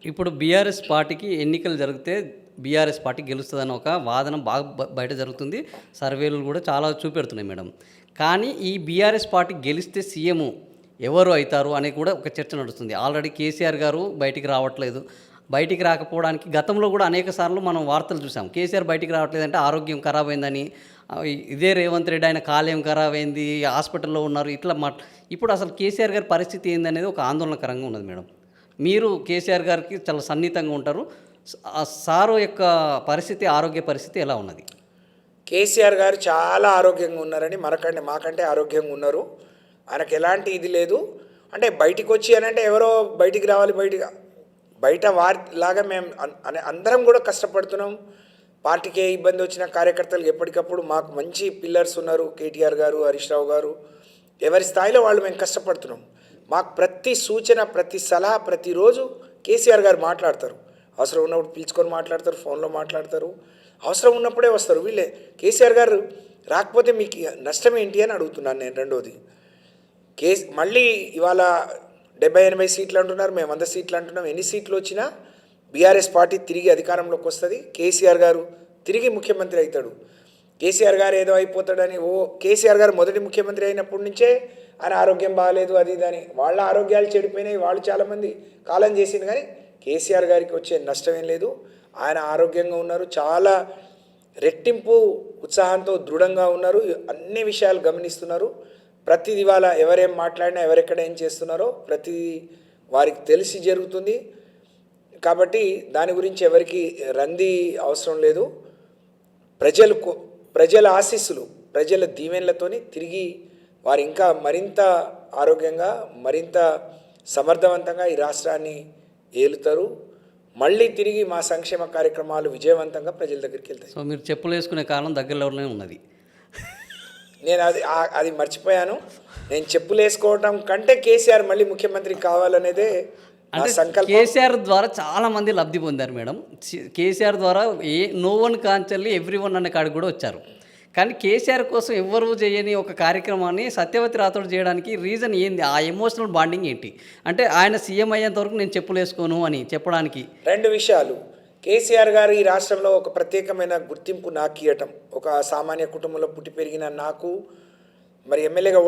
ఇప్పుడు బీఆర్ఎస్ పార్టీకి ఎన్నికలు జరిగితే బీఆర్ఎస్ పార్టీ గెలుస్తుందని ఒక వాదన బాగా బయట జరుగుతుంది. సర్వేలు కూడా చాలా చూపెడుతున్నాయి మేడం. కానీ ఈ బీఆర్ఎస్ పార్టీ గెలిస్తే సీఎం ఎవరు అవుతారు అని కూడా ఒక చర్చ నడుస్తుంది. ఆల్రెడీ కేసీఆర్ గారు బయటికి రావట్లేదు. బయటికి రాకపోవడానికి గతంలో కూడా అనేక సార్లు మనం వార్తలు చూసాం. కేసీఆర్ బయటికి రావట్లేదంటే ఆరోగ్యం ఖరాబ్ అయిందని, ఇదే రేవంత్ రెడ్డి ఆయన కాలేయం ఖరాబ్ అయింది, హాస్పిటల్లో ఉన్నారు, ఇట్లా ఇప్పుడు అసలు కేసీఆర్ గారి పరిస్థితి ఏందనేది ఒక ఆందోళనకరంగా ఉన్నది మేడం. మీరు కేసీఆర్ గారికి చాలా సన్నిహితంగా ఉంటారు. సారు యొక్క పరిస్థితి, ఆరోగ్య పరిస్థితి ఎలా ఉన్నది? కేసీఆర్ గారు చాలా ఆరోగ్యంగా ఉన్నారని మాకంటే ఆరోగ్యంగా ఉన్నారు. ఆయనకు ఎలాంటి ఇది లేదు. అంటే బయటికి వచ్చి అని అంటే ఎవరో బయటికి రావాలి, బయట వారిలాగా మేము అందరం కూడా కష్టపడుతున్నాం. పార్టీకి ఏ ఇబ్బంది వచ్చిన కార్యకర్తలు ఎప్పటికప్పుడు మాకు మంచి పిల్లర్స్ ఉన్నారు. కేటీఆర్ గారు, హరీష్ రావు గారు, ఎవరి స్థాయిలో వాళ్ళు మేము కష్టపడుతున్నాం. మాకు ప్రతి సూచన, ప్రతి సలహా ప్రతిరోజు కేసీఆర్ గారు మాట్లాడతారు. అవసరం ఉన్నప్పుడు పిలుచుకొని మాట్లాడతారు, ఫోన్లో మాట్లాడతారు. అవసరం ఉన్నప్పుడే వస్తారు వీళ్ళే. కేసీఆర్ గారు రాకపోతే మీకు నష్టం ఏంటి అని అడుగుతున్నాను నేను. రెండోది, మళ్ళీ ఇవాళ 70-80 సీట్లు అంటున్నారు, మేము 100 సీట్లు అంటున్నాం. ఎన్ని సీట్లు వచ్చినా బీఆర్ఎస్ పార్టీ తిరిగి అధికారంలోకి వస్తుంది. కేసీఆర్ గారు తిరిగి ముఖ్యమంత్రి అవుతాడు. కేసీఆర్ గారు ఏదో అయిపోతాడని కేసీఆర్ గారు మొదటి ముఖ్యమంత్రి అయినప్పటి నుంచే ఆయన ఆరోగ్యం బాగాలేదు, అది ఇదని వాళ్ళ ఆరోగ్యాలు చెడిపోయినాయి, వాళ్ళు చాలామంది కాలం చేసింది. కానీ కేసీఆర్ గారికి వచ్చే నష్టం ఏం లేదు. ఆయన ఆరోగ్యంగా ఉన్నారు, చాలా రెట్టింపు ఉత్సాహంతో దృఢంగా ఉన్నారు. అన్ని విషయాలు గమనిస్తున్నారు. ప్రతిది ఇవాళ ఎవరేం మాట్లాడినా, ఎవరెక్కడ ఏం చేస్తున్నారో ప్రతిదీ వారికి తెలిసి జరుగుతుంది. కాబట్టి దాని గురించి ఎవరికి రంది అవసరం లేదు. ప్రజల ఆశీస్సులు, ప్రజల దీవెనలతోని తిరిగి వారు ఇంకా మరింత ఆరోగ్యంగా, మరింత సమర్థవంతంగా ఈ రాష్ట్రాన్ని ఏలుతారు. మళ్ళీ తిరిగి మా సంక్షేమ కార్యక్రమాలు విజయవంతంగా ప్రజల దగ్గరికి వెళ్తాయి. సో మీరు చెప్పులు వేసుకునే కాలం దగ్గరలోనే ఉన్నది. నేను అది మర్చిపోయాను. నేను చెప్పులు వేసుకోవడం కంటే కేసీఆర్ మళ్ళీ ముఖ్యమంత్రి కావాలనేదే నా సంకల్పం. కేసీఆర్ ద్వారా చాలా మంది లబ్ధి పొందారు మేడం. కేసీఆర్ ద్వారా నో వన్ కాంచెల్లి ఎవ్రీ వన్ అనే కాడికి కూడా వచ్చారు. కానీ కేసీఆర్ కోసం ఎవరు చేయని ఒక కార్యక్రమాన్ని సత్యవతి రాథోడ్ చేయడానికి రీజన్ ఏంది? ఆ ఎమోషనల్ బాండింగ్ ఏంటి? అంటే ఆయన సీఎం అయ్యేంత వరకు నేను చెప్పులు వేసుకోను అని చెప్పడానికి 2 విషయాలు. కేసీఆర్ గారు ఈ రాష్ట్రంలో ఒక ప్రత్యేకమైన గుర్తింపు నాకు ఇవ్వటం, ఒక సామాన్య కుటుంబంలో పుట్టి పెరిగిన నాకు మరి ఎమ్మెల్యేగా